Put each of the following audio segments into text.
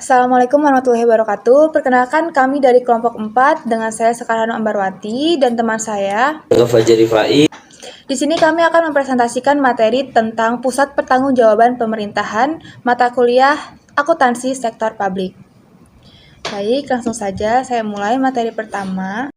Assalamualaikum warahmatullahi wabarakatuh. Perkenalkan kami dari kelompok 4 dengan saya Sekarano Ambarwati dan teman saya Fajar Rifai. Di sini kami akan mempresentasikan materi tentang Pusat Pertanggungjawaban Pemerintahan, mata kuliah Akuntansi Sektor Publik. Baik, langsung saja saya mulai materi pertama,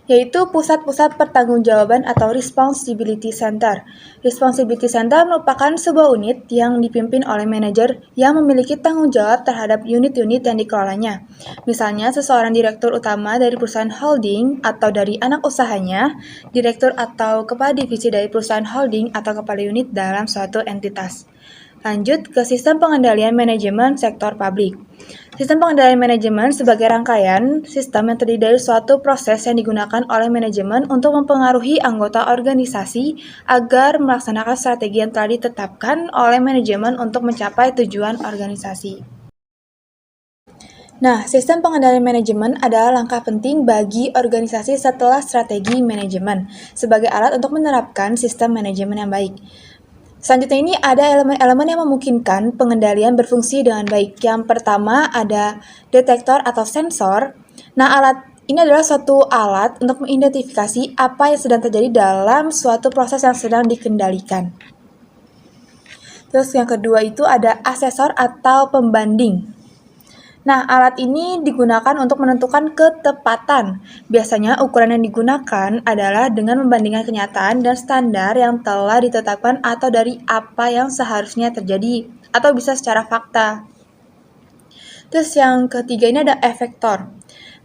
yaitu Pusat-Pusat Pertanggungjawaban atau Responsibility Center. Responsibility Center merupakan sebuah unit yang dipimpin oleh manajer yang memiliki tanggung jawab terhadap unit-unit yang dikelolanya. Misalnya, seseorang direktur utama dari perusahaan holding atau dari anak usahanya, direktur atau kepala divisi dari perusahaan holding atau kepala unit dalam suatu entitas. Lanjut ke sistem pengendalian manajemen sektor publik. Sistem pengendalian manajemen sebagai rangkaian sistem yang terdiri dari suatu proses yang digunakan oleh manajemen untuk mempengaruhi anggota organisasi agar melaksanakan strategi yang telah ditetapkan oleh manajemen untuk mencapai tujuan organisasi. Nah, sistem pengendalian manajemen adalah langkah penting bagi organisasi setelah strategi manajemen sebagai alat untuk menerapkan sistem manajemen yang baik. Selanjutnya ini ada elemen-elemen yang memungkinkan pengendalian berfungsi dengan baik. Yang pertama ada detektor atau sensor. Nah, alat ini adalah suatu alat untuk mengidentifikasi apa yang sedang terjadi dalam suatu proses yang sedang dikendalikan. Terus yang kedua itu ada asesor atau pembanding. Nah, alat ini digunakan untuk menentukan ketepatan. Biasanya ukuran yang digunakan adalah dengan membandingkan kenyataan dan standar yang telah ditetapkan atau dari apa yang seharusnya terjadi, atau bisa secara fakta. Terus yang ketiga ini ada efektor.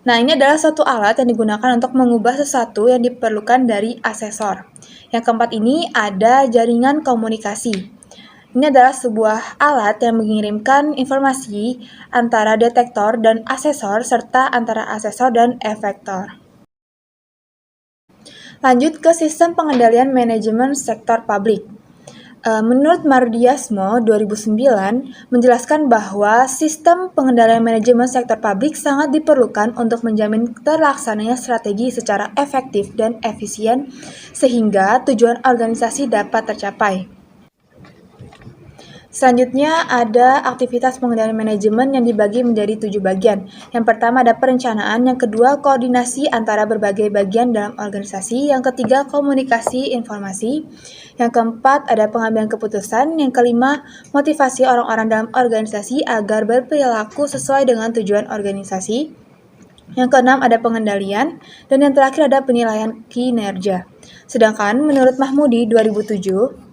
Nah, ini adalah suatu alat yang digunakan untuk mengubah sesuatu yang diperlukan dari asesor. Yang keempat ini ada jaringan komunikasi. Ini adalah sebuah alat yang mengirimkan informasi antara detektor dan asesor serta antara asesor dan efektor. Lanjut ke sistem pengendalian manajemen sektor publik. Menurut Mardiasmo 2009 menjelaskan bahwa sistem pengendalian manajemen sektor publik sangat diperlukan untuk menjamin terlaksananya strategi secara efektif dan efisien sehingga tujuan organisasi dapat tercapai. Selanjutnya ada aktivitas pengendalian manajemen yang dibagi menjadi 7 bagian. Yang pertama ada perencanaan, yang kedua koordinasi antara berbagai bagian dalam organisasi, yang ketiga komunikasi informasi, yang keempat ada pengambilan keputusan, yang kelima motivasi orang-orang dalam organisasi agar berperilaku sesuai dengan tujuan organisasi, yang keenam ada pengendalian, dan yang terakhir ada penilaian kinerja. Sedangkan menurut Mahmudi 2007,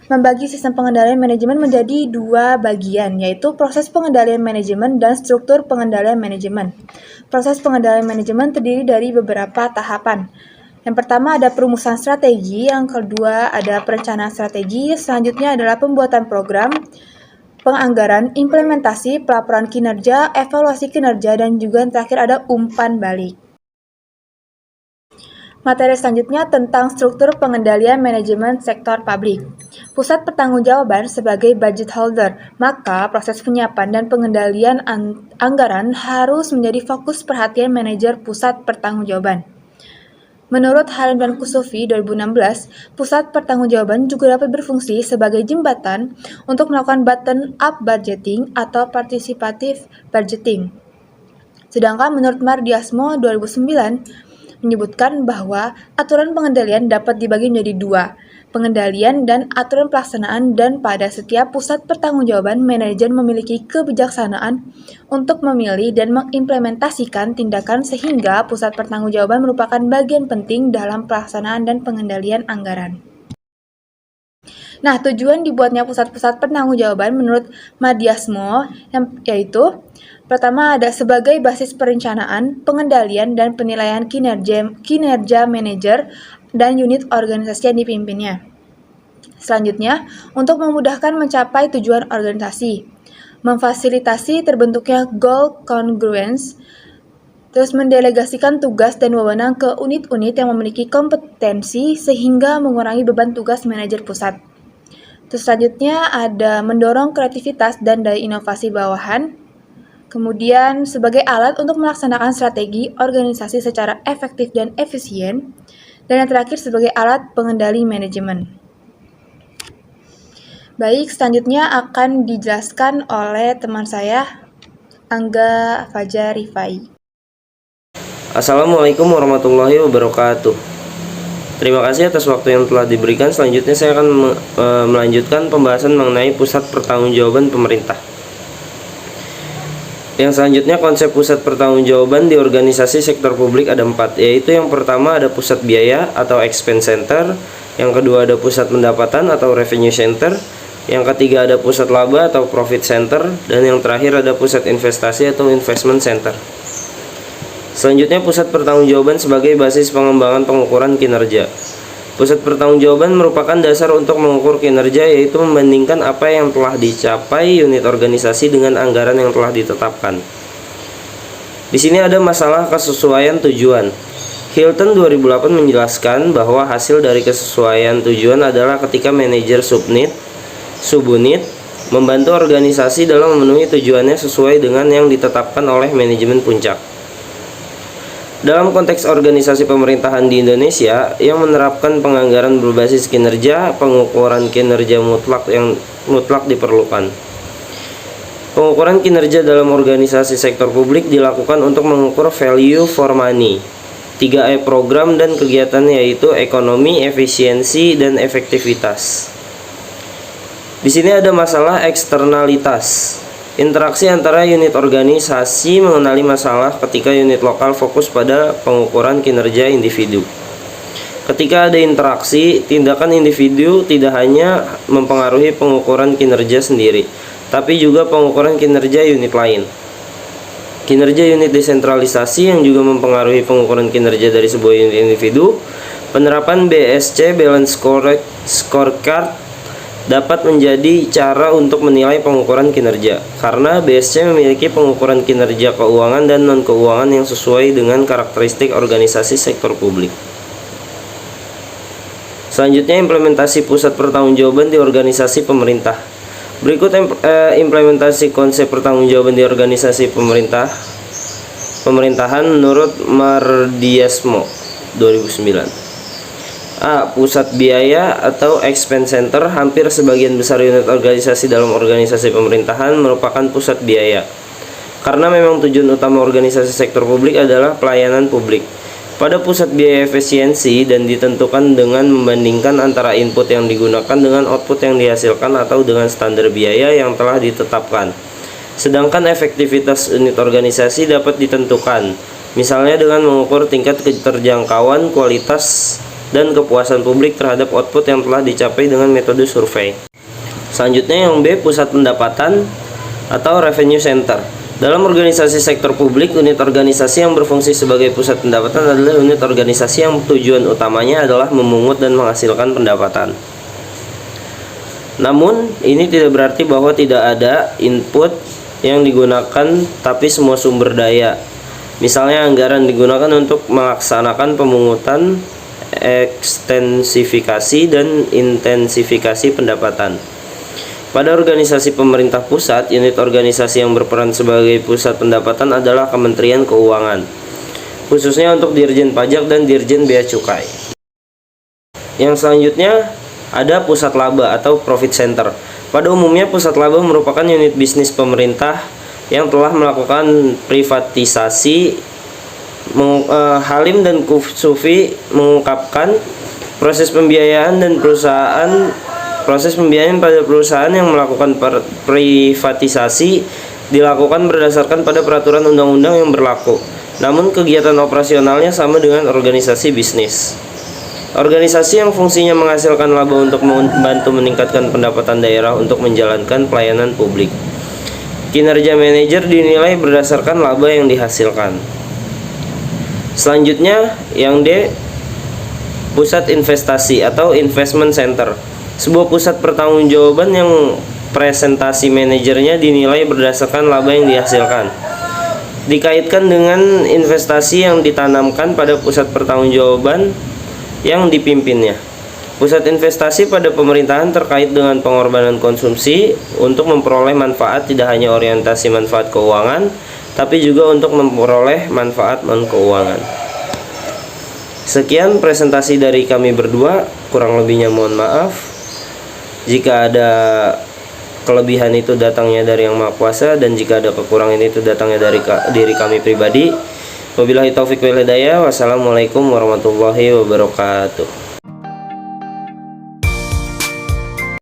membagi sistem pengendalian manajemen menjadi 2 bagian, yaitu proses pengendalian manajemen dan struktur pengendalian manajemen. Proses pengendalian manajemen terdiri dari beberapa tahapan. Yang pertama ada perumusan strategi, yang kedua ada perencanaan strategi, selanjutnya adalah pembuatan program, penganggaran, implementasi, pelaporan kinerja, evaluasi kinerja, dan juga yang terakhir ada umpan balik. Materi selanjutnya tentang struktur pengendalian manajemen sektor publik. Pusat pertanggungjawaban sebagai budget holder, maka proses penyiapan dan pengendalian anggaran harus menjadi fokus perhatian manajer pusat pertanggungjawaban. Menurut Halim dan Kusufi 2016, pusat pertanggungjawaban juga dapat berfungsi sebagai jembatan untuk melakukan bottom-up budgeting atau participative budgeting. Sedangkan menurut Mardiasmo 2009, menyebutkan bahwa aturan pengendalian dapat dibagi menjadi 2, pengendalian dan aturan pelaksanaan, dan pada setiap pusat pertanggungjawaban manajer memiliki kebijaksanaan untuk memilih dan mengimplementasikan tindakan sehingga pusat pertanggungjawaban merupakan bagian penting dalam pelaksanaan dan pengendalian anggaran. Nah, tujuan dibuatnya pusat-pusat pertanggungjawaban menurut Mardiasmo yaitu pertama ada sebagai basis perencanaan, pengendalian, dan penilaian kinerja manajer dan unit organisasi yang dipimpinnya. Selanjutnya, untuk memudahkan mencapai tujuan organisasi, memfasilitasi terbentuknya goal congruence, terus mendelegasikan tugas dan wewenang ke unit-unit yang memiliki kompetensi sehingga mengurangi beban tugas manajer pusat. Terus selanjutnya ada mendorong kreativitas dan daya inovasi bawahan. Kemudian sebagai alat untuk melaksanakan strategi organisasi secara efektif dan efisien. Dan yang terakhir sebagai alat pengendali manajemen. Baik, selanjutnya akan dijelaskan oleh teman saya, Angga Fajar Rifai. Assalamualaikum warahmatullahi wabarakatuh. Terima kasih atas waktu yang telah diberikan. Selanjutnya saya akan melanjutkan pembahasan mengenai pusat pertanggungjawaban pemerintah. Yang selanjutnya, konsep pusat pertanggungjawaban di organisasi sektor publik ada 4, yaitu yang pertama ada pusat biaya atau expense center, yang kedua ada pusat pendapatan atau revenue center, yang ketiga ada pusat laba atau profit center, dan yang terakhir ada pusat investasi atau investment center. Selanjutnya, pusat pertanggungjawaban sebagai basis pengembangan pengukuran kinerja. Pusat pertanggungjawaban merupakan dasar untuk mengukur kinerja, yaitu membandingkan apa yang telah dicapai unit organisasi dengan anggaran yang telah ditetapkan. Di sini ada masalah kesesuaian tujuan. Hilton 2008 menjelaskan bahwa hasil dari kesesuaian tujuan adalah ketika manajer subunit membantu organisasi dalam memenuhi tujuannya sesuai dengan yang ditetapkan oleh manajemen puncak. Dalam konteks organisasi pemerintahan di Indonesia yang menerapkan penganggaran berbasis kinerja, pengukuran kinerja mutlak diperlukan. Pengukuran kinerja dalam organisasi sektor publik dilakukan untuk mengukur value for money. 3E program dan kegiatan, yaitu ekonomi, efisiensi, dan efektivitas. Di sini ada masalah eksternalitas. Interaksi antara unit organisasi mengenali masalah ketika unit lokal fokus pada pengukuran kinerja individu. Ketika ada interaksi, tindakan individu tidak hanya mempengaruhi pengukuran kinerja sendiri, tapi juga pengukuran kinerja unit lain. Kinerja unit desentralisasi yang juga mempengaruhi pengukuran kinerja dari sebuah unit individu. Penerapan BSC (Balance Scorecard) dapat menjadi cara untuk menilai pengukuran kinerja, karena BSC memiliki pengukuran kinerja keuangan dan non-keuangan yang sesuai dengan karakteristik organisasi sektor publik. Selanjutnya, implementasi pusat pertanggungjawaban di organisasi pemerintah. Berikut implementasi konsep pertanggungjawaban di organisasi pemerintahan menurut Mardiasmo 2009. A. Pusat biaya atau expense center. Hampir sebagian besar unit organisasi dalam organisasi pemerintahan merupakan pusat biaya, karena memang tujuan utama organisasi sektor publik adalah pelayanan publik. Pada pusat biaya efisiensi dan ditentukan dengan membandingkan antara input yang digunakan dengan output yang dihasilkan atau dengan standar biaya yang telah ditetapkan. Sedangkan efektivitas unit organisasi dapat ditentukan, misalnya dengan mengukur tingkat keterjangkauan, kualitas, dan kepuasan publik terhadap output yang telah dicapai dengan metode survei. Selanjutnya, yang B, pusat pendapatan atau revenue center. Dalam organisasi sektor publik, unit organisasi yang berfungsi sebagai pusat pendapatan adalah unit organisasi yang tujuan utamanya adalah memungut dan menghasilkan pendapatan. Namun, ini tidak berarti bahwa tidak ada input yang digunakan, tapi semua sumber daya. Misalnya, anggaran digunakan untuk melaksanakan pemungutan, ekstensifikasi, dan intensifikasi pendapatan. Pada organisasi pemerintah pusat, unit organisasi yang berperan sebagai pusat pendapatan adalah Kementerian Keuangan, khususnya untuk Dirjen Pajak dan Dirjen Bea Cukai. Yang selanjutnya ada pusat laba atau profit center. Pada umumnya, pusat laba merupakan unit bisnis pemerintah yang telah melakukan privatisasi. Halim dan Sufi mengungkapkan proses pembiayaan pada perusahaan yang melakukan privatisasi dilakukan berdasarkan pada peraturan undang-undang yang berlaku. Namun kegiatan operasionalnya sama dengan organisasi bisnis. Organisasi yang fungsinya menghasilkan laba untuk membantu meningkatkan pendapatan daerah untuk menjalankan pelayanan publik. Kinerja manajer dinilai berdasarkan laba yang dihasilkan. Selanjutnya, yang D, pusat investasi atau investment center. Sebuah pusat pertanggungjawaban yang presentasi manajernya dinilai berdasarkan laba yang dihasilkan. Dikaitkan dengan investasi yang ditanamkan pada pusat pertanggungjawaban yang dipimpinnya. Pusat investasi pada pemerintahan terkait dengan pengorbanan konsumsi untuk memperoleh manfaat, tidak hanya orientasi manfaat keuangan, tapi juga untuk memperoleh manfaat non-keuangan. Sekian presentasi dari kami berdua, kurang lebihnya mohon maaf. Jika ada kelebihan itu datangnya dari Yang Maha Kuasa, dan jika ada kekurangan itu datangnya dari diri kami pribadi. Wabillahi taufik wal hidayah. Wassalamualaikum warahmatullahi wabarakatuh.